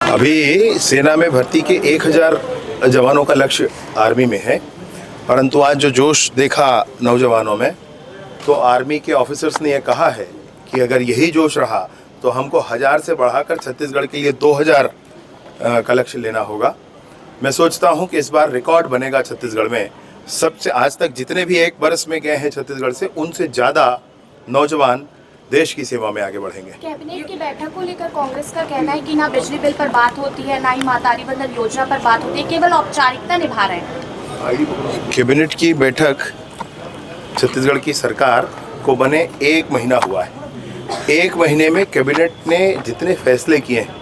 अभी सेना में भर्ती के 1000 जवानों का लक्ष्य आर्मी में है, परंतु आज जो जोश देखा नौजवानों में, तो आर्मी के ऑफिसर्स ने यह कहा है कि अगर यही जोश रहा तो हमको 1000 से बढ़ाकर छत्तीसगढ़ के लिए 2000 का लक्ष्य लेना होगा। मैं सोचता हूं कि इस बार रिकॉर्ड बनेगा छत्तीसगढ़ में। सबसे आज तक जितने भी एक बरस में गए हैं छत्तीसगढ़ से, उनसे ज़्यादा नौजवान देश की सेवा में आगे बढ़ेंगे। कैबिनेट की बैठक को लेकर कांग्रेस का कहना है कि ना बिजली बिल पर बात होती है, ना ही मातारी बंधन योजना पर बात होती है, केवल औपचारिकता निभा रहे हैं। कैबिनेट की बैठक छत्तीसगढ़ की सरकार को बने 1 महीना हुआ है। 1 महीने में कैबिनेट ने जितने फैसले किए हैं,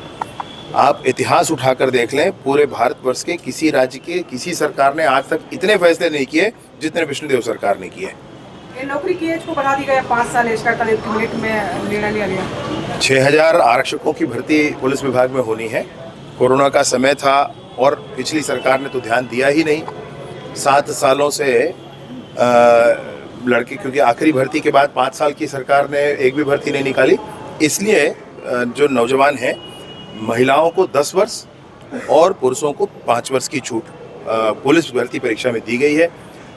आप इतिहास उठाकर देख लें, पूरे भारतवर्ष के किसी राज्य के किसी सरकार ने आज तक इतने फैसले नहीं किए जितने विष्णुदेव सरकार ने किए। नौकरी की एज को बढ़ा दी गई 5 साल एज का कैबिनेट में निर्णय लिया गया। 6000 आरक्षकों की भर्ती पुलिस विभाग में होनी है। कोरोना का समय था और पिछली सरकार ने तो ध्यान दिया ही नहीं। 7 सालों से लड़के, क्योंकि आखिरी भर्ती के बाद 5 साल की सरकार ने एक भी भर्ती नहीं निकाली, इसलिए जो नौजवान हैं, महिलाओं को 10 वर्ष और पुरुषों को 5 वर्ष की छूट पुलिस भर्ती परीक्षा में दी गई है।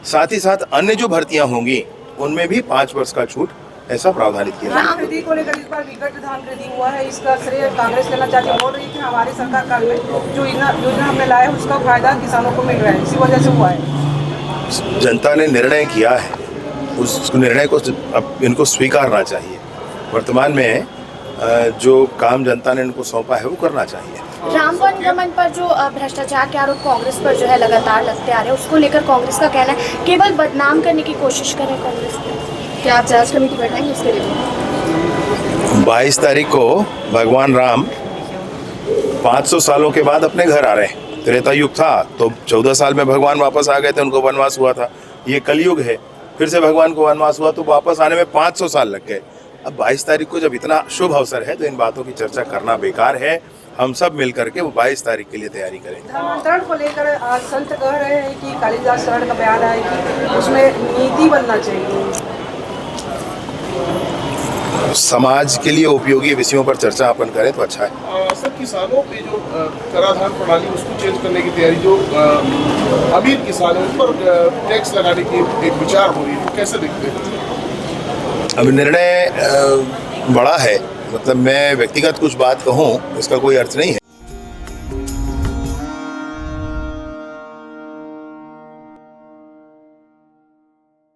साथ ही साथ अन्य जो भर्तियां होंगी उनमें भी 5 वर्ष का छूट ऐसा प्रावधानित किया है। धान खरीदी को लेकर इस बार विकट धान खरीदी हुआ है, इसका श्रेय कांग्रेस लेना चाहती है। बोल रही है कि हमारी सरकार काल में जो योजना हमने लाया है उसका फायदा किसानों को मिल रहा है, इसी वजह से हुआ है। जनता ने निर्णय किया है, उस निर्णय को अब इनको स्वीकारना चाहिए। वर्तमान में जो काम जनता ने इनको सौंपा है वो करना चाहिए। राम वन गमन पर जो भ्रष्टाचार के आरोप कांग्रेस पर जो है लगातार लगते आ रहे हैं, उसको लेकर कांग्रेस का कहना है केवल बदनाम करने की कोशिश करें कांग्रेस को। क्या आप जांच कमेटी बैठाएंगे उसके लिए? 22 तारीख को भगवान राम 500 सालों के बाद अपने घर आ रहे हैं। त्रेता युग था तो 14 साल में भगवान वापस आ गए थे, उनको वनवास हुआ था। ये कलयुग है, फिर से भगवान को वनवास हुआ तो वापस आने में 500 साल लग गए। अब 22 तारीख को जब इतना शुभ अवसर है तो इन बातों की चर्चा करना बेकार है। हम सब मिल करके वो 22 तारीख के लिए तैयारी करेंगे। धर्मांतरण को लेकर आज संत कह रहे हैं कि कालिदास शरण का बयान है कि उसमें नीति बनना चाहिए। समाज के लिए उपयोगी विषयों पर चर्चा अपन करें तो अच्छा है। सर, किसानों पे जो कराधान प्रणाली उसको चेंज करने की तैयारी, जो अमीर किसान है उन पर टैक्स लगाने की एक विचार हो रही है, कैसे देखते हैं? अब निर्णय बड़ा है, मतलब मैं व्यक्तिगत कुछ बात कहूँ इसका कोई अर्थ नहीं है।